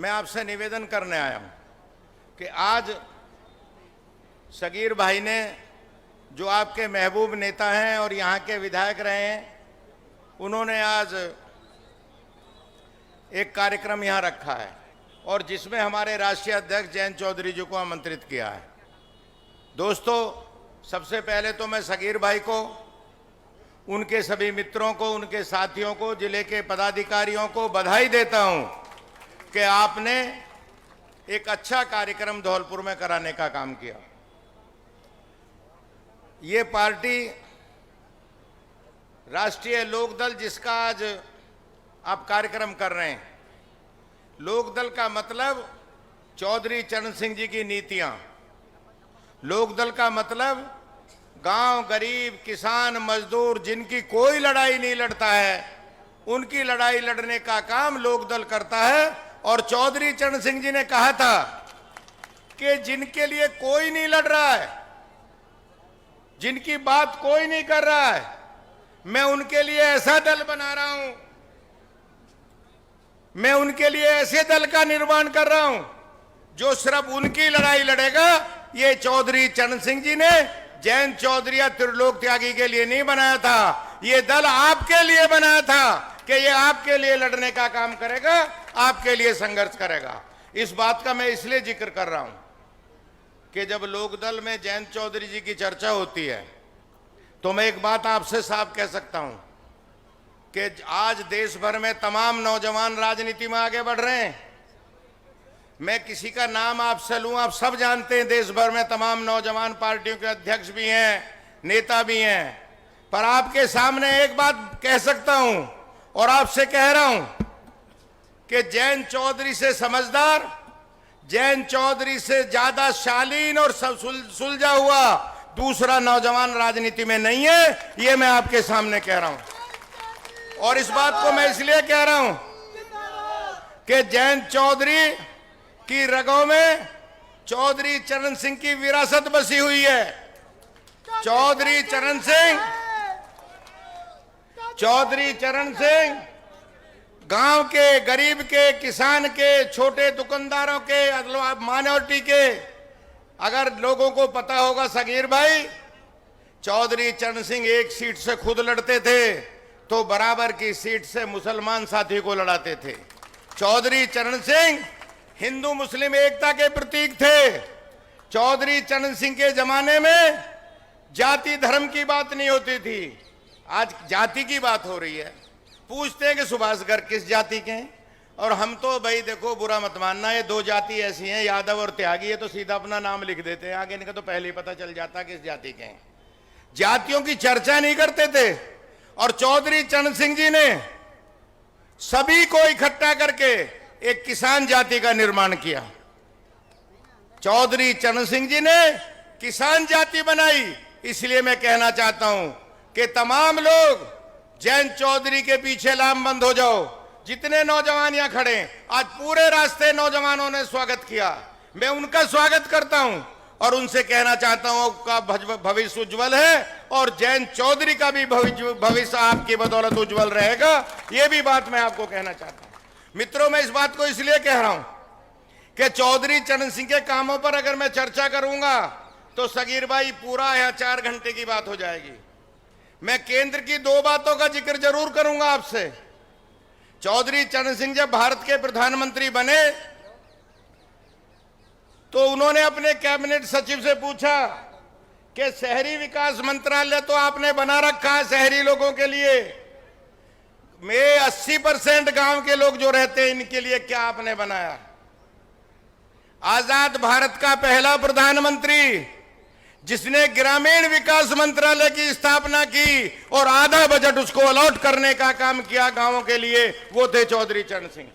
मैं आपसे निवेदन करने आया हूं कि आज सगीर भाई ने, जो आपके महबूब नेता हैं और यहाँ के विधायक रहे हैं, उन्होंने आज एक कार्यक्रम यहाँ रखा है और जिसमें हमारे राष्ट्रीय अध्यक्ष जयंत चौधरी जी को आमंत्रित किया है। दोस्तों, सबसे पहले तो मैं सगीर भाई को, उनके सभी मित्रों को, उनके साथियों को, जिले के पदाधिकारियों को बधाई देता हूं कि आपने एक अच्छा कार्यक्रम धौलपुर में कराने का काम किया। ये पार्टी राष्ट्रीय लोकदल, जिसका आज आप कार्यक्रम कर रहे हैं, लोकदल का मतलब चौधरी चरण सिंह जी की नीतियां, लोकदल का मतलब गांव, गरीब, किसान, मजदूर जिनकी कोई लड़ाई नहीं लड़ता है, उनकी लड़ाई लड़ने का काम लोकदल करता है। और चौधरी चरण सिंह जी ने कहा था कि जिनके लिए कोई नहीं लड़ रहा है, जिनकी बात कोई नहीं कर रहा है, मैं उनके लिए ऐसा दल बना रहा हूं, मैं उनके लिए ऐसे दल का निर्माण कर रहा हूं जो सिर्फ उनकी लड़ाई लड़ेगा। ये चौधरी चरण सिंह जी ने जयंत चौधरी या त्रिलोक त्यागी के लिए नहीं बनाया था, ये दल आपके लिए बनाया था कि ये आपके लिए लड़ने का काम करेगा, आपके लिए संघर्ष करेगा। इस बात का मैं इसलिए जिक्र कर रहा हूं कि जब लोकदल में जयंत चौधरी जी की चर्चा होती है तो मैं एक बात आपसे साफ कह सकता हूं कि आज देश भर में तमाम नौजवान राजनीति में आगे बढ़ रहे हैं। मैं किसी का नाम आपसे लूं, आप सब जानते हैं, देश भर में तमाम नौजवान पार्टियों के अध्यक्ष भी हैं, नेता भी हैं। पर आपके सामने एक बात कह सकता हूं और आपसे कह रहा हूं कि जयंत चौधरी से समझदार, जयंत चौधरी से ज्यादा शालीन और सुलझा हुआ दूसरा नौजवान राजनीति में नहीं है। ये मैं आपके सामने कह रहा हूं और इस बात को मैं इसलिए कह रहा हूं कि जयंत चौधरी की रगों में चौधरी चरण सिंह की विरासत बसी हुई है। चौधरी चरण सिंह गांव के, गरीब के, किसान के, छोटे दुकानदारों के, माइनॉरिटी के, अगर लोगों को पता होगा सगीर भाई, चौधरी चरण सिंह एक सीट से खुद लड़ते थे तो बराबर की सीट से मुसलमान साथी को लड़ाते थे। चौधरी चरण सिंह हिंदू मुस्लिम एकता के प्रतीक थे। चौधरी चरण सिंह के जमाने में जाति धर्म की बात नहीं होती थी, आज जाति की बात हो रही है। पूछते हैं कि सुभाष गर्ग किस जाति के हैं, और हम तो भाई देखो, बुरा मत मानना, ये दो जाति ऐसी हैं, यादव और त्यागी, ये तो सीधा अपना नाम लिख देते हैं, आगे इनका तो पहले ही पता चल जाता किस जाति के हैं। जातियों की चर्चा नहीं करते थे। और चौधरी चरण सिंह जी ने सभी को इकट्ठा करके एक किसान जाति का निर्माण किया। चौधरी चरण सिंह जी ने किसान जाति बनाई। इसलिए मैं कहना चाहता हूं कि तमाम लोग जयंत चौधरी के पीछे लामबंद हो जाओ। जितने नौजवान यहां खड़े, आज पूरे रास्ते नौजवानों ने स्वागत किया, मैं उनका स्वागत करता हूं और उनसे कहना चाहता हूं का भविष्य उज्जवल है और जयंत चौधरी का भी भविष्य आपकी बदौलत उज्जवल रहेगा। यह भी बात मैं आपको कहना चाहता हूं। मित्रों, मैं इस बात को इसलिए कह रहा हूं कि चौधरी चरण सिंह के कामों पर अगर मैं चर्चा करूंगा तो सगीर भाई पूरा यह 4 घंटे की बात हो जाएगी। मैं केंद्र की 2 बातों का जिक्र जरूर करूंगा आपसे। चौधरी चरण सिंह जब भारत के प्रधानमंत्री बने तो उन्होंने अपने कैबिनेट सचिव से पूछा कि शहरी विकास मंत्रालय तो आपने बना रखा है शहरी लोगों के लिए, में 80% गांव के लोग जो रहते हैं इनके लिए क्या आपने बनाया? आजाद भारत का पहला प्रधानमंत्री जिसने ग्रामीण विकास मंत्रालय की स्थापना की और आधा बजट उसको अलॉट करने का काम किया गांवों के लिए, वो थे चौधरी चरण सिंह।